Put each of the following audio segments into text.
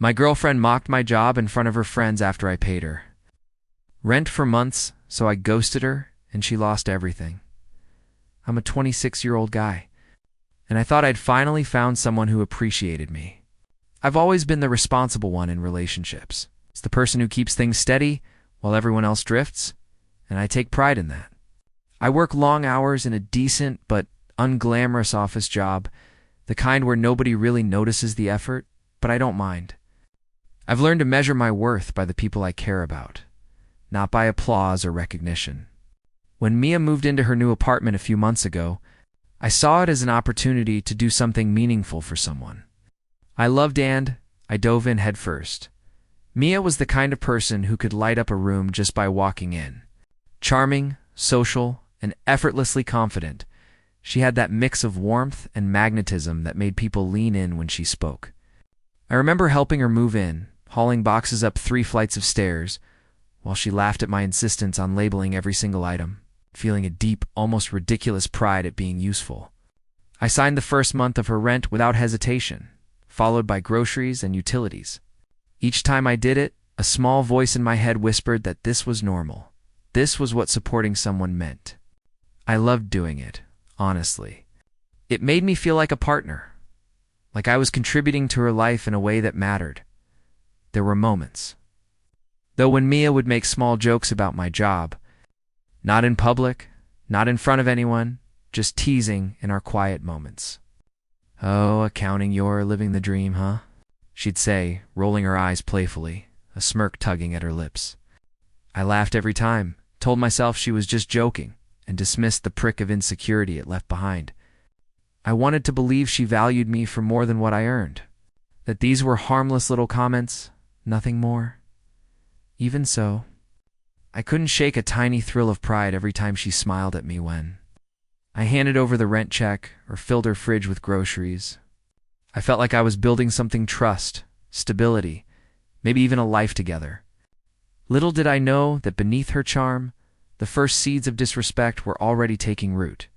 My girlfriend mocked my job in front of her friends after I paid her rent for months, so I ghosted her, and she lost everything. I'm a 26-year-old guy, and I thought I'd finally found someone who appreciated me. I've always been the responsible one in relationships. It's the person who keeps things steady while everyone else drifts, and I take pride in that. I work long hours in a decent but unglamorous office job, the kind where nobody really notices the effort, but I don't mind. I've learned to measure my worth by the people I care about, not by applause or recognition. When Mia moved into her new apartment a few months ago, I saw it as an opportunity to do something meaningful for someone. I loved and I dove in headfirst. Mia was the kind of person who could light up a room just by walking in. Charming, social, and effortlessly confident, she had that mix of warmth and magnetism that made people lean in when she spoke. I remember helping her move in, hauling boxes up 3 flights of stairs, while she laughed at my insistence on labeling every single item, feeling a deep, almost ridiculous pride at being useful. I signed the first month of her rent without hesitation, followed by groceries and utilities. Each time I did it, a small voice in my head whispered that this was normal. This was what supporting someone meant. I loved doing it, honestly. It made me feel like a partner, like I was contributing to her life in a way that mattered. There were moments, though, when Mia would make small jokes about my job, not in public, not in front of anyone, just teasing in our quiet moments. "Oh, accounting, you're living the dream, huh?" she'd say, rolling her eyes playfully, a smirk tugging at her lips. I laughed every time, told myself she was just joking, and dismissed the prick of insecurity it left behind. I wanted to believe she valued me for more than what I earned, that these were harmless little comments, nothing more. Even so, I couldn't shake a tiny thrill of pride every time she smiled at me when I handed over the rent check or filled her fridge with groceries. I felt like I was building something: trust, stability, maybe even a life together. Little did I know that beneath her charm, the first seeds of disrespect were already taking root,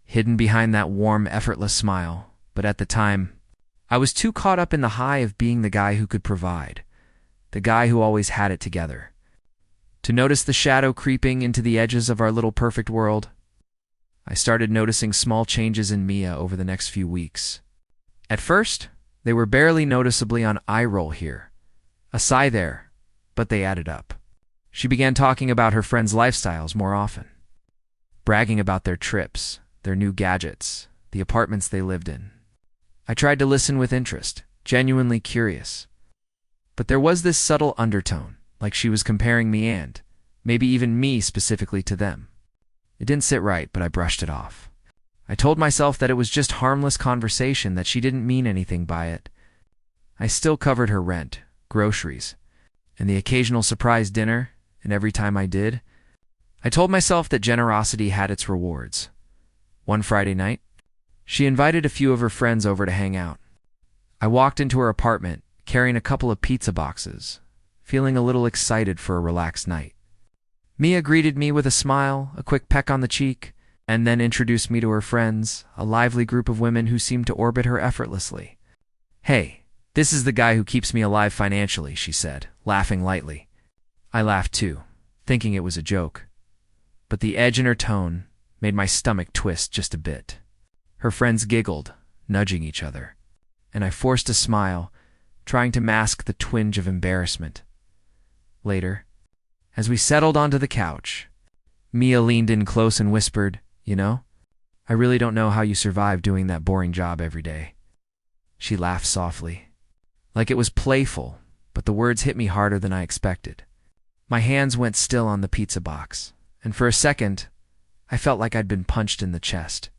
hidden behind that warm, effortless smile. But at the time, I was too caught up in the high of being the guy who could provide, the guy who always had it together, to notice the shadow creeping into the edges of our little perfect world. I started noticing small changes in Mia over the next few weeks. At first, they were barely noticeably on eye roll here, a sigh there, but they added up. She began talking about her friends' lifestyles more often, bragging about their trips, their new gadgets, the apartments they lived in. I tried to listen with interest, genuinely curious. But there was this subtle undertone, like she was comparing me and, maybe even me specifically, to them. It didn't sit right, but I brushed it off. I told myself that it was just harmless conversation, that she didn't mean anything by it. I still covered her rent, groceries, and the occasional surprise dinner, and every time I did, I told myself that generosity had its rewards. One Friday night, she invited a few of her friends over to hang out. I walked into her apartment, carrying a couple of pizza boxes, feeling a little excited for a relaxed night. Mia greeted me with a smile, a quick peck on the cheek, and then introduced me to her friends, a lively group of women who seemed to orbit her effortlessly. "Hey, this is the guy who keeps me alive financially," she said, laughing lightly. I laughed too, thinking it was a joke, but the edge in her tone made my stomach twist just a bit. Her friends giggled, nudging each other, and I forced a smile, trying to mask the twinge of embarrassment. Later, as we settled onto the couch, Mia leaned in close and whispered, "You know, I really don't know how you survive doing that boring job every day." She laughed softly, like it was playful, but the words hit me harder than I expected. My hands went still on the pizza box, and for a second, I felt like I'd been punched in the chest.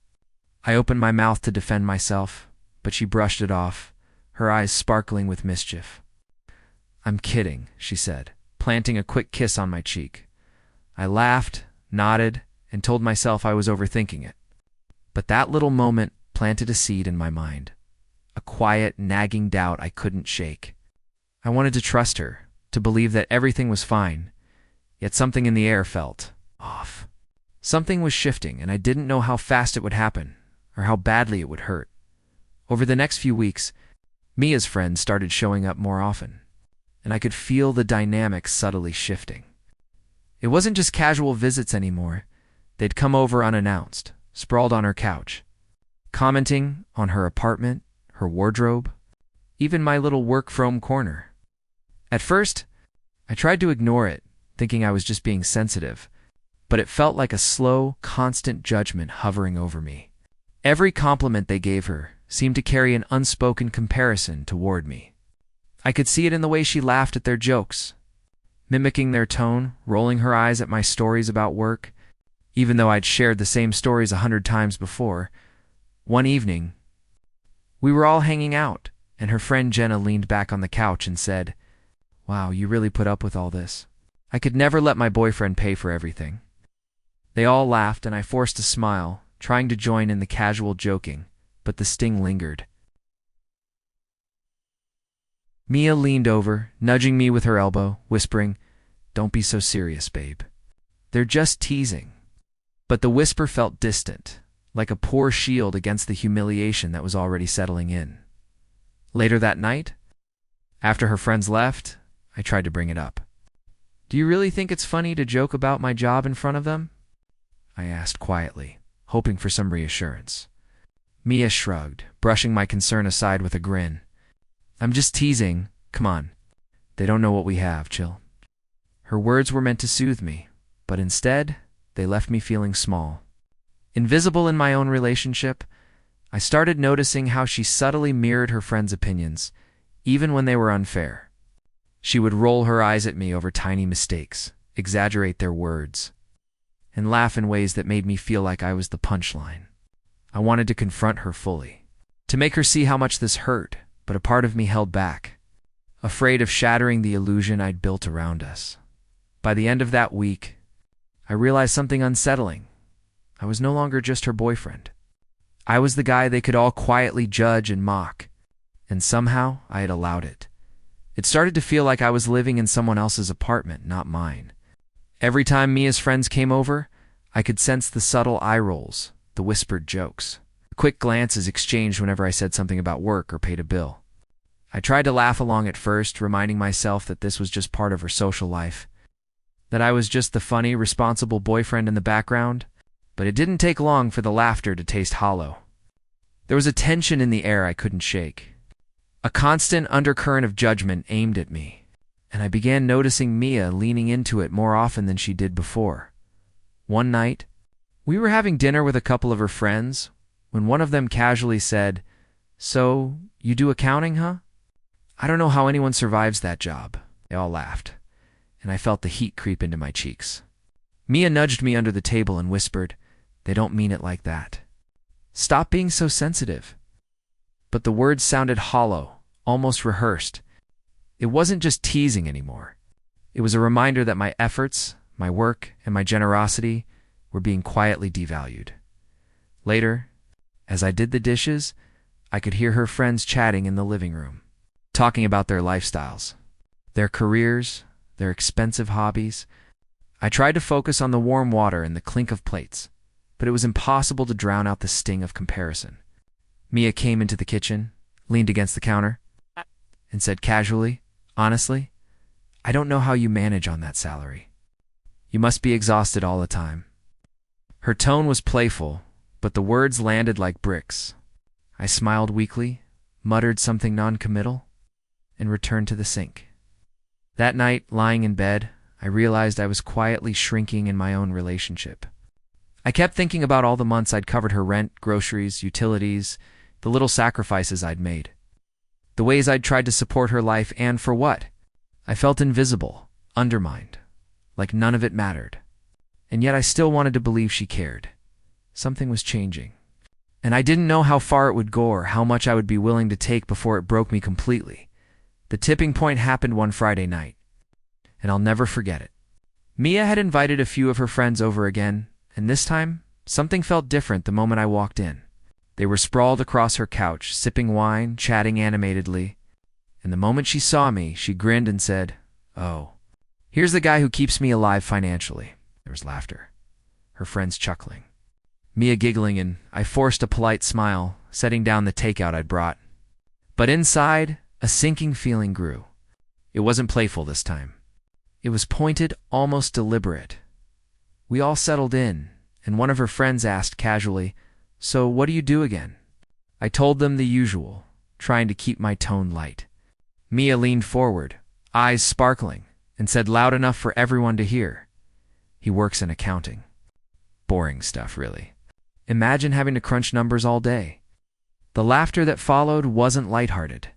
I opened my mouth to defend myself, but she brushed it off, her eyes sparkling with mischief. "I'm kidding," she said, planting a quick kiss on my cheek. I laughed, nodded, and told myself I was overthinking it. But that little moment planted a seed in my mind, a quiet, nagging doubt I couldn't shake. I wanted to trust her, to believe that everything was fine, yet something in the air felt off. Something was shifting, and I didn't know how fast it would happen, or how badly it would hurt. Over the next few weeks, Mia's friends started showing up more often, and I could feel the dynamic subtly shifting. It wasn't just casual visits anymore. They'd come over unannounced, sprawled on her couch, commenting on her apartment, her wardrobe, even my little work-from corner. At first, I tried to ignore it, thinking I was just being sensitive, but it felt like a slow, constant judgment hovering over me. Every compliment they gave her seemed to carry an unspoken comparison toward me. I could see it in the way she laughed at their jokes, mimicking their tone, rolling her eyes at my stories about work, even though I'd shared the same stories 100 times before. One evening, we were all hanging out, and her friend Jenna leaned back on the couch and said, "Wow, you really put up with all this. I could never let my boyfriend pay for everything." They all laughed, and I forced a smile, trying to join in the casual joking, but the sting lingered. Mia leaned over, nudging me with her elbow, whispering, "Don't be so serious, babe. They're just teasing." But the whisper felt distant, like a poor shield against the humiliation that was already settling in. Later that night, after her friends left, I tried to bring it up. "Do you really think it's funny to joke about my job in front of them?" I asked quietly, hoping for some reassurance. Mia shrugged, brushing my concern aside with a grin. "I'm just teasing. Come on. They don't know what we have, chill." Her words were meant to soothe me, but instead, they left me feeling small. Invisible in my own relationship, I started noticing how she subtly mirrored her friends' opinions, even when they were unfair. She would roll her eyes at me over tiny mistakes, exaggerate their words, and laugh in ways that made me feel like I was the punchline. I wanted to confront her fully, to make her see how much this hurt, but a part of me held back, afraid of shattering the illusion I'd built around us. By the end of that week, I realized something unsettling. I was no longer just her boyfriend. I was the guy they could all quietly judge and mock, and somehow I had allowed it. It started to feel like I was living in someone else's apartment, not mine. Every time Mia's friends came over, I could sense the subtle eye rolls, the whispered jokes, the quick glances exchanged whenever I said something about work or paid a bill. I tried to laugh along at first, reminding myself that this was just part of her social life, that I was just the funny, responsible boyfriend in the background, but it didn't take long for the laughter to taste hollow. There was a tension in the air I couldn't shake, a constant undercurrent of judgment aimed at me, and I began noticing Mia leaning into it more often than she did before. One night, we were having dinner with a couple of her friends when one of them casually said, "So, you do accounting, huh?" "I don't know how anyone survives that job." They all laughed, and I felt the heat creep into my cheeks. Mia nudged me under the table and whispered, "They don't mean it like that. Stop being so sensitive." But the words sounded hollow, almost rehearsed. It wasn't just teasing anymore. It was a reminder that my efforts, my work, and my generosity were being quietly devalued. Later, as I did the dishes, I could hear her friends chatting in the living room, talking about their lifestyles, their careers, their expensive hobbies. I tried to focus on the warm water and the clink of plates, but it was impossible to drown out the sting of comparison. Mia came into the kitchen, leaned against the counter, and said casually, "Honestly, I don't know how you manage on that salary. You must be exhausted all the time." Her tone was playful, but the words landed like bricks. I smiled weakly, muttered something non-committal, and returned to the sink. That night, lying in bed, I realized I was quietly shrinking in my own relationship. I kept thinking about all the months I'd covered her rent, groceries, utilities, the little sacrifices I'd made, the ways I'd tried to support her life, and for what? I felt invisible, undermined, like none of it mattered. And yet I still wanted to believe she cared. Something was changing. And I didn't know how far it would go or how much I would be willing to take before it broke me completely. The tipping point happened one Friday night, and I'll never forget it. Mia had invited a few of her friends over again, and this time, something felt different the moment I walked in. They were sprawled across her couch, sipping wine, chatting animatedly, and the moment she saw me, she grinned and said, "Oh, here's the guy who keeps me alive financially." There was laughter, her friends chuckling, Mia giggling, and I forced a polite smile, setting down the takeout I'd brought. But inside, a sinking feeling grew. It wasn't playful this time. It was pointed, almost deliberate. We all settled in, and one of her friends asked casually, "So what do you do again?" I told them the usual, trying to keep my tone light. Mia leaned forward, eyes sparkling, and said loud enough for everyone to hear, "He works in accounting." Boring stuff, really. Imagine having to crunch numbers all day. The laughter that followed wasn't lighthearted.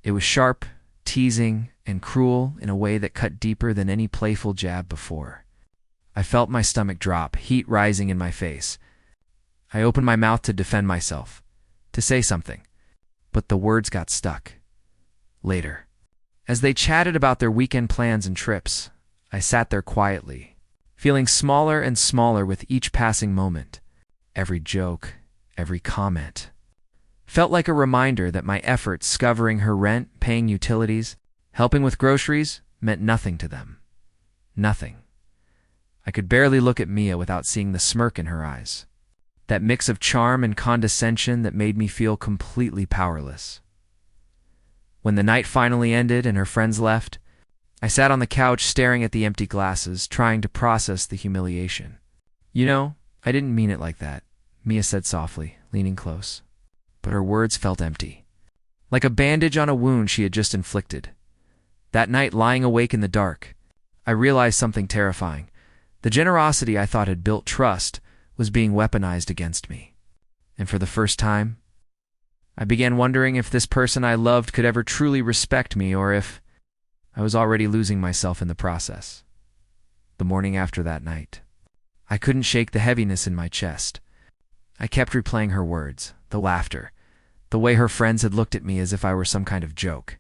It was sharp, teasing, and cruel in a way that cut deeper than any playful jab before. I felt my stomach drop, heat rising in my face. I opened my mouth to defend myself, to say something, but the words got stuck. Later, as they chatted about their weekend plans and trips, I sat there quietly, feeling smaller and smaller with each passing moment. Every joke, every comment felt like a reminder that my efforts covering her rent, paying utilities, helping with groceries meant nothing to them. Nothing. I could barely look at Mia without seeing the smirk in her eyes, that mix of charm and condescension that made me feel completely powerless. When the night finally ended and her friends left, I sat on the couch staring at the empty glasses, trying to process the humiliation. "You know, I didn't mean it like that," Mia said softly, leaning close. But her words felt empty, like a bandage on a wound she had just inflicted. That night, lying awake in the dark, I realized something terrifying. The generosity I thought had built trust was being weaponized against me. And for the first time, I began wondering if this person I loved could ever truly respect me, or if I was already losing myself in the process. The morning after that night, I couldn't shake the heaviness in my chest. I kept replaying her words, the laughter, the way her friends had looked at me as if I were some kind of joke.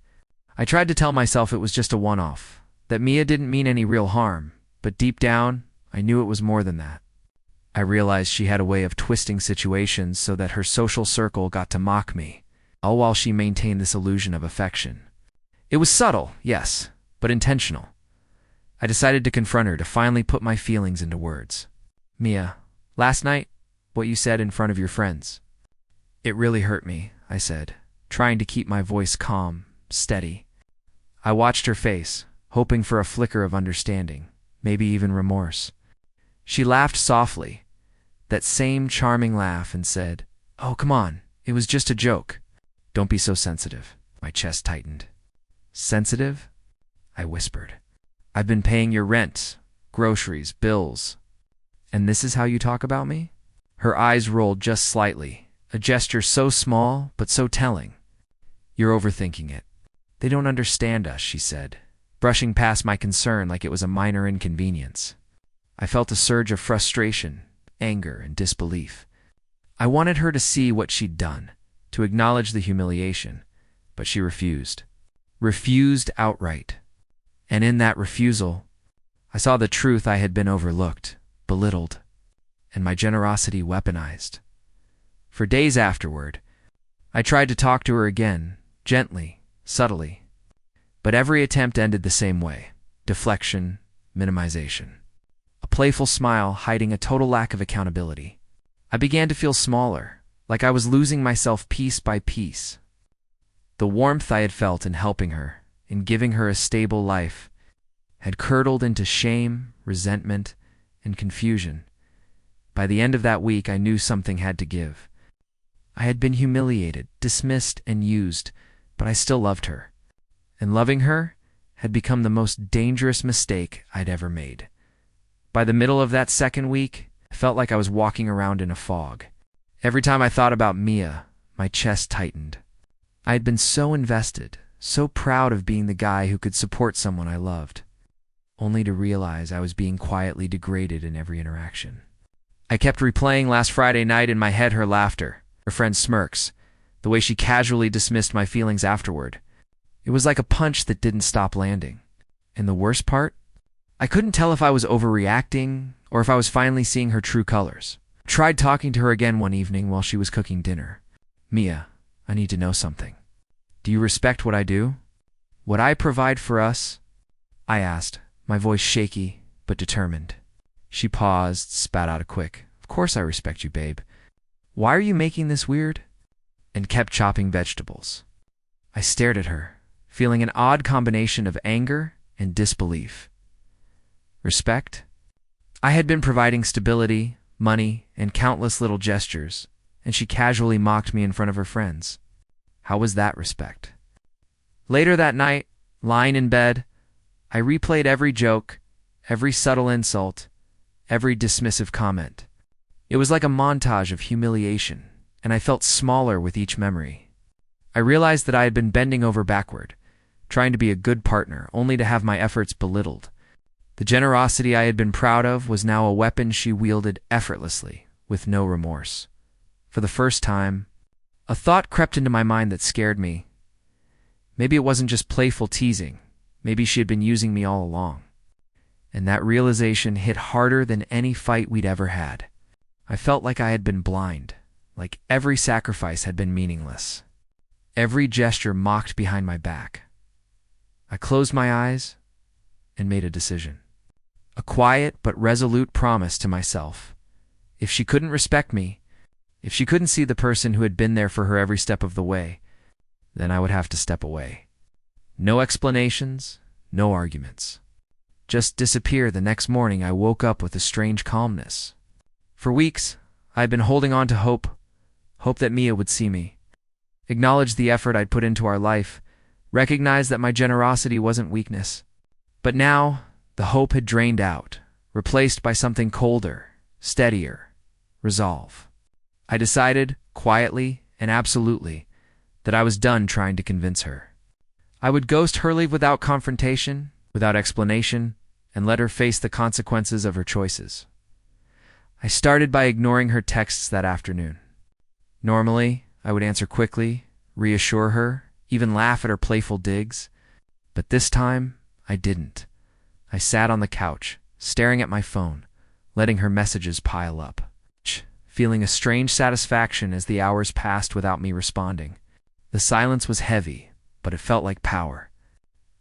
I tried to tell myself it was just a one-off, that Mia didn't mean any real harm, but deep down, I knew it was more than that. I realized she had a way of twisting situations so that her social circle got to mock me, all while she maintained this illusion of affection. It was subtle, yes, but intentional. I decided to confront her, to finally put my feelings into words. "Mia, last night, what you said in front of your friends. It really hurt me," I said, trying to keep my voice calm, steady. I watched her face, hoping for a flicker of understanding, maybe even remorse. She laughed softly, that same charming laugh, and said, "Oh, come on, it was just a joke. Don't be so sensitive." My chest tightened. "Sensitive?" I whispered. "I've been paying your rent, groceries, bills. And this is how you talk about me?" Her eyes rolled just slightly, a gesture so small but so telling. "You're overthinking it. They don't understand us," she said, brushing past my concern like it was a minor inconvenience. I felt a surge of frustration, anger, and disbelief. I wanted her to see what she'd done, to acknowledge the humiliation, but she refused. Refused outright. And in that refusal, I saw the truth. I had been overlooked, belittled, and my generosity weaponized. For days afterward, I tried to talk to her again, gently, subtly, but every attempt ended the same way: deflection, minimization. A playful smile hiding a total lack of accountability. I began to feel smaller, like I was losing myself piece by piece. The warmth I had felt in helping her, in giving her a stable life, had curdled into shame, resentment, and confusion. By the end of that week, I knew something had to give. I had been humiliated, dismissed, and used, but I still loved her. And loving her had become the most dangerous mistake I'd ever made. By the middle of that second week, I felt like I was walking around in a fog. Every time I thought about Mia, my chest tightened. I had been so invested, so proud of being the guy who could support someone I loved, only to realize I was being quietly degraded in every interaction. I kept replaying last Friday night in my head, her laughter, her friend's smirks, the way she casually dismissed my feelings afterward. It was like a punch that didn't stop landing. And the worst part? I couldn't tell if I was overreacting or if I was finally seeing her true colors. I tried talking to her again one evening while she was cooking dinner. "Mia, I need to know something. Do you respect what I do? What I provide for us?" I asked, my voice shaky but determined. She paused, spat out a quick, "Of course I respect you, babe. Why are you making this weird?" and kept chopping vegetables. I stared at her, feeling an odd combination of anger and disbelief. Respect? I had been providing stability, money, and countless little gestures, and she casually mocked me in front of her friends. How was that respect? Later that night, lying in bed, I replayed every joke, every subtle insult, every dismissive comment. It was like a montage of humiliation, and I felt smaller with each memory. I realized that I had been bending over backward, trying to be a good partner, only to have my efforts belittled. The generosity I had been proud of was now a weapon she wielded effortlessly, with no remorse. For the first time, a thought crept into my mind that scared me. Maybe it wasn't just playful teasing. Maybe she had been using me all along. And that realization hit harder than any fight we'd ever had. I felt like I had been blind, like every sacrifice had been meaningless. Every gesture mocked behind my back. I closed my eyes and made a decision. A quiet but resolute promise to myself. If she couldn't respect me, if she couldn't see the person who had been there for her every step of the way, then I would have to step away. No explanations, no arguments. Just disappear. The next morning I woke up with a strange calmness. For weeks, I had been holding on to hope that Mia would see me, acknowledge the effort I'd put into our life, recognize that my generosity wasn't weakness. But now, the hope had drained out, replaced by something colder, steadier, resolve. I decided, quietly and absolutely, that I was done trying to convince her. I would ghost her, leave without confrontation, without explanation, and let her face the consequences of her choices. I started by ignoring her texts that afternoon. Normally, I would answer quickly, reassure her, even laugh at her playful digs. But this time, I didn't. I sat on the couch, staring at my phone, letting her messages pile up, feeling a strange satisfaction as the hours passed without me responding. The silence was heavy, but it felt like power.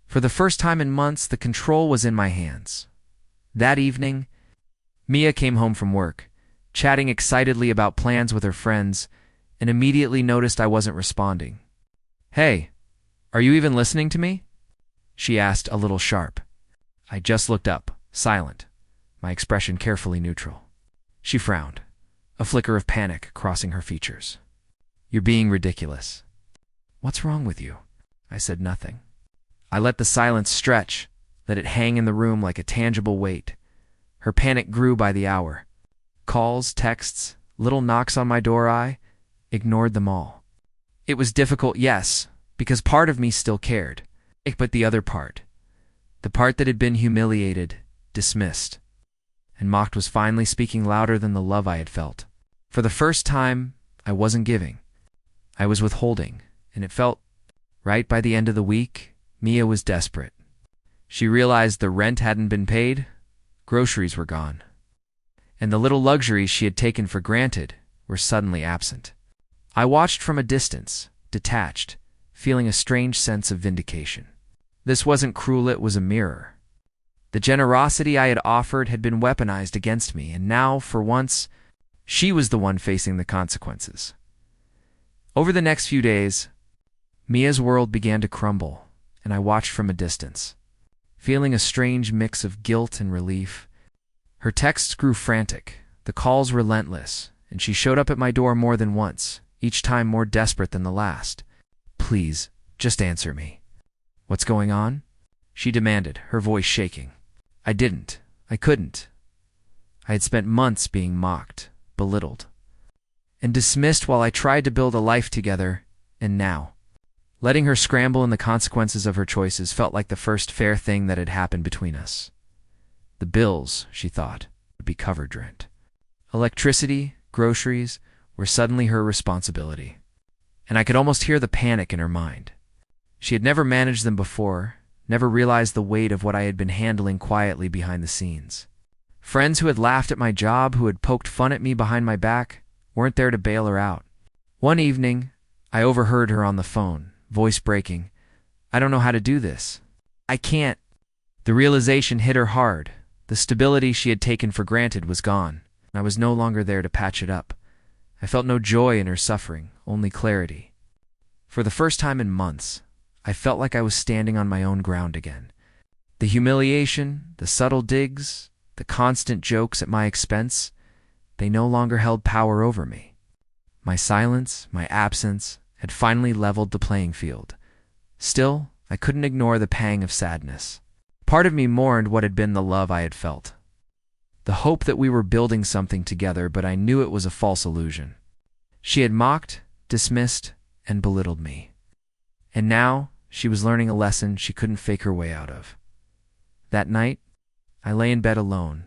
For the first time in months, the control was in my hands. That evening, Mia came home from work, chatting excitedly about plans with her friends, and immediately noticed I wasn't responding. "Hey, are you even listening to me?" she asked, a little sharp. I just looked up, silent, my expression carefully neutral. She frowned, a flicker of panic crossing her features. "You're being ridiculous." "What's wrong with you?" I said nothing. I let the silence stretch, let it hang in the room like a tangible weight. Her panic grew by the hour. Calls, texts, little knocks on my door. I ignored them all. It was difficult, yes, because part of me still cared. But the other part, the part that had been humiliated, dismissed, and mocked, was finally speaking louder than the love I had felt. For the first time, I wasn't giving. I was withholding, and it felt right. By the end of the week, Mia was desperate. She realized the rent hadn't been paid, groceries were gone, and the little luxuries she had taken for granted were suddenly absent. I watched from a distance, detached, feeling a strange sense of vindication. This wasn't cruel, it was a mirror. The generosity I had offered had been weaponized against me, and now, for once, she was the one facing the consequences. Over the next few days, Mia's world began to crumble, and I watched from a distance, feeling a strange mix of guilt and relief. Her texts grew frantic, the calls relentless, and she showed up at my door more than once, each time more desperate than the last. "Please, just answer me." "What's going on?" she demanded, her voice shaking. I didn't. I couldn't. I had spent months being mocked, belittled, and dismissed while I tried to build a life together, and now, letting her scramble in the consequences of her choices felt like the first fair thing that had happened between us. The bills, she thought, would be covered rent. Electricity, groceries, were suddenly her responsibility, and I could almost hear the panic in her mind. She had never managed them before, never realized the weight of what I had been handling quietly behind the scenes. Friends who had laughed at my job, who had poked fun at me behind my back, weren't there to bail her out. One evening, I overheard her on the phone, voice breaking. "I don't know how to do this. I can't." The realization hit her hard. The stability she had taken for granted was gone. I was no longer there to patch it up. I felt no joy in her suffering, only clarity. For the first time in months, I felt like I was standing on my own ground again. The humiliation, the subtle digs, the constant jokes at my expense, they no longer held power over me. My silence, my absence, had finally leveled the playing field. Still, I couldn't ignore the pang of sadness. Part of me mourned what had been the love I had felt, the hope that we were building something together, but I knew it was a false illusion. She had mocked, dismissed, and belittled me. And now, she was learning a lesson she couldn't fake her way out of. That night, I lay in bed alone,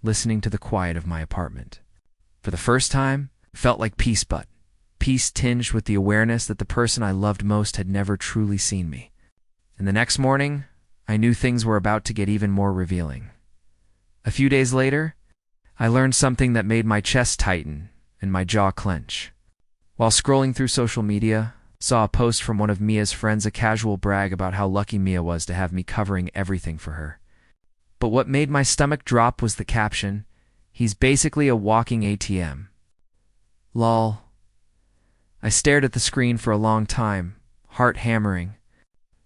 listening to the quiet of my apartment. For the first time, it felt like peace, but peace tinged with the awareness that the person I loved most had never truly seen me. And the next morning, I knew things were about to get even more revealing. A few days later, I learned something that made my chest tighten and my jaw clench. While scrolling through social media, I saw a post from one of Mia's friends, a casual brag about how lucky Mia was to have me covering everything for her. But what made my stomach drop was the caption, "He's basically a walking ATM." Lol. I stared at the screen for a long time, heart hammering,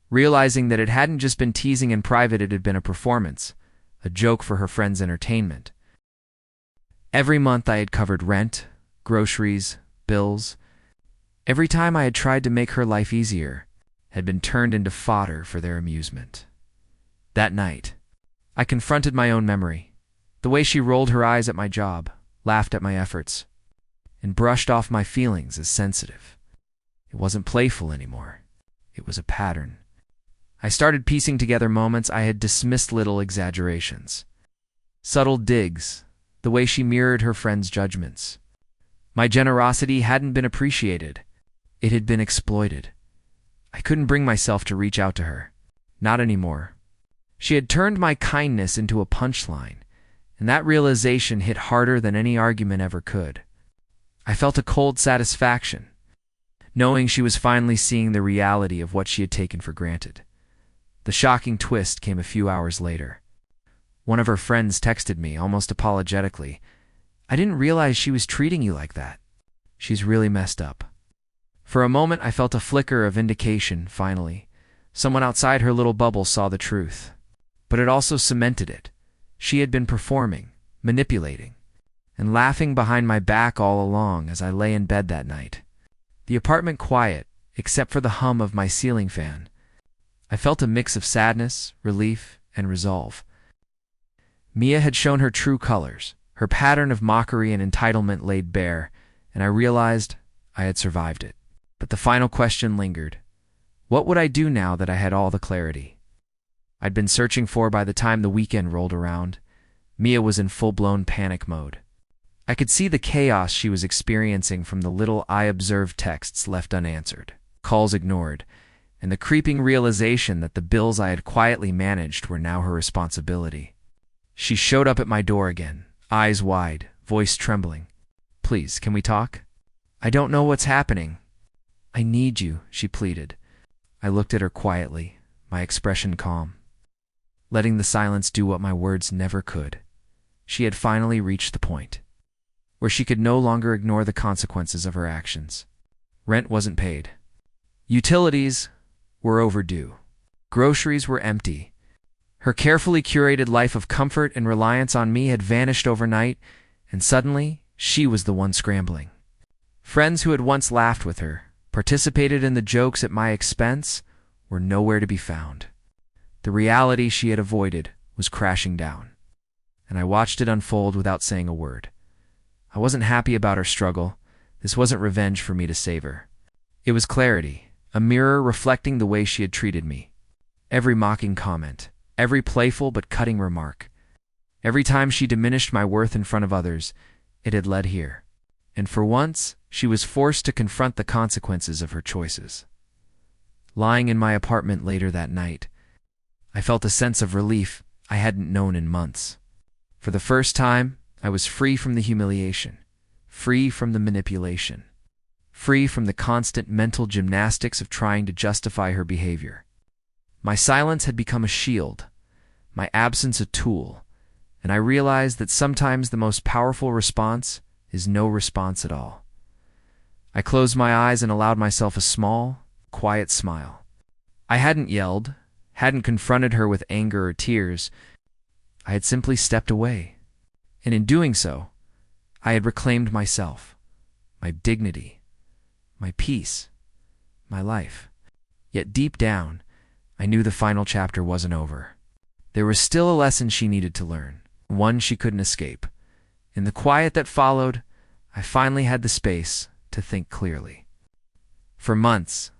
realizing that it hadn't just been teasing in private, it had been a performance, a joke for her friends' entertainment. Every month I had covered rent, groceries, bills. Every time I had tried to make her life easier, had been turned into fodder for their amusement. That night, I confronted my own memory, the way she rolled her eyes at my job, laughed at my efforts, and brushed off my feelings as sensitive. It wasn't playful anymore. It was a pattern. I started piecing together moments I had dismissed, little exaggerations, subtle digs, the way she mirrored her friends' judgments. My generosity hadn't been appreciated. It had been exploited. I couldn't bring myself to reach out to her. Not anymore. She had turned my kindness into a punchline, and that realization hit harder than any argument ever could. I felt a cold satisfaction, knowing she was finally seeing the reality of what she had taken for granted. The shocking twist came a few hours later. One of her friends texted me, almost apologetically, "I didn't realize she was treating you like that. She's really messed up." For a moment, I felt a flicker of vindication, finally. Someone outside her little bubble saw the truth. But it also cemented it. She had been performing, manipulating, and laughing behind my back all along as I lay in bed that night. The apartment quiet, except for the hum of my ceiling fan. I felt a mix of sadness, relief, and resolve. Mia had shown her true colors, her pattern of mockery and entitlement laid bare, and I realized I had survived it. But the final question lingered. What would I do now that I had all the clarity I'd been searching for by the time the weekend rolled around? Mia was in full-blown panic mode. I could see the chaos she was experiencing from the little I observed texts left unanswered, calls ignored, and the creeping realization that the bills I had quietly managed were now her responsibility. She showed up at my door again, eyes wide, voice trembling. "Please, can we talk? I don't know what's happening. I need you," she pleaded. I looked at her quietly, my expression calm, letting the silence do what my words never could. She had finally reached the point where she could no longer ignore the consequences of her actions. Rent wasn't paid. Utilities were overdue. Groceries were empty. Her carefully curated life of comfort and reliance on me had vanished overnight, and suddenly she was the one scrambling. Friends who had once laughed with her, participated in the jokes at my expense, were nowhere to be found. The reality she had avoided was crashing down, and I watched it unfold without saying a word. I wasn't happy about her struggle. This wasn't revenge for me to save her. It was clarity, a mirror reflecting the way she had treated me. Every mocking comment, every playful but cutting remark, every time she diminished my worth in front of others, it had led here. And for once, she was forced to confront the consequences of her choices. Lying in my apartment later that night, I felt a sense of relief I hadn't known in months. For the first time, I was free from the humiliation, free from the manipulation, free from the constant mental gymnastics of trying to justify her behavior. My silence had become a shield, my absence a tool, and I realized that sometimes the most powerful response is no response at all. I closed my eyes and allowed myself a small, quiet smile. I hadn't yelled, hadn't confronted her with anger or tears. I had simply stepped away. And in doing so, I had reclaimed myself, my dignity, my peace, my life. Yet deep down, I knew the final chapter wasn't over. There was still a lesson she needed to learn, one she couldn't escape. In the quiet that followed, I finally had the space to think clearly. For months,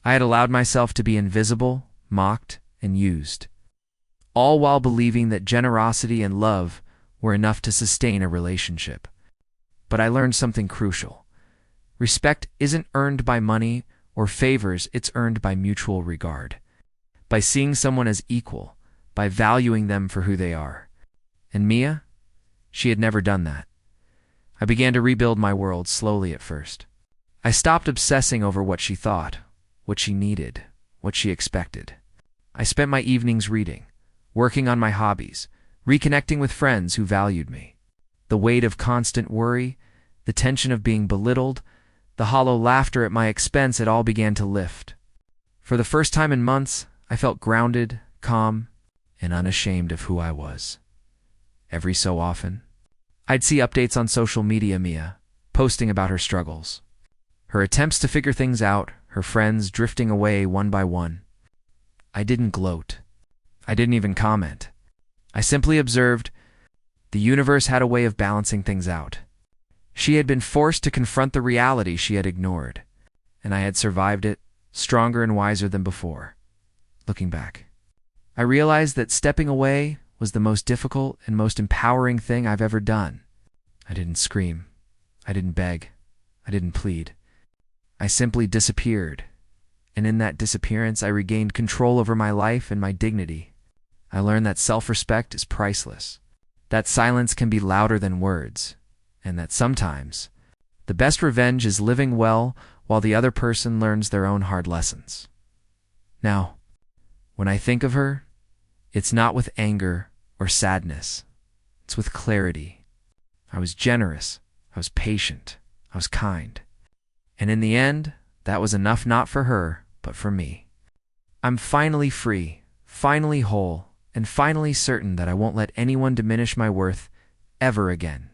I had allowed myself to be invisible, mocked, and used, all while believing that generosity and love were enough to sustain a relationship. But I learned something crucial. Respect isn't earned by money or favors, it's earned by mutual regard, by seeing someone as equal, by valuing them for who they are. And Mia? She had never done that. I began to rebuild my world slowly at first. I stopped obsessing over what she thought, what she needed, what she expected. I spent my evenings reading, working on my hobbies, reconnecting with friends who valued me. The weight of constant worry, the tension of being belittled, the hollow laughter at my expense, it all began to lift. For the first time in months, I felt grounded, calm, and unashamed of who I was. Every so often, I'd see updates on social media, Mia posting about her struggles, her attempts to figure things out, her friends drifting away one by one. I didn't gloat. I didn't even comment. I simply observed. The universe had a way of balancing things out. She had been forced to confront the reality she had ignored, and I had survived it, stronger and wiser than before. Looking back, I realized that stepping away was the most difficult and most empowering thing I've ever done. I didn't scream. I didn't beg. I didn't plead. I simply disappeared, and in that disappearance, I regained control over my life and my dignity. I learned that self-respect is priceless, that silence can be louder than words, and that sometimes the best revenge is living well while the other person learns their own hard lessons. Now, when I think of her, it's not with anger or sadness. It's with clarity. I was generous. I was patient. I was kind. And in the end, that was enough not for her, but for me. I'm finally free, finally whole, and finally certain that I won't let anyone diminish my worth ever again.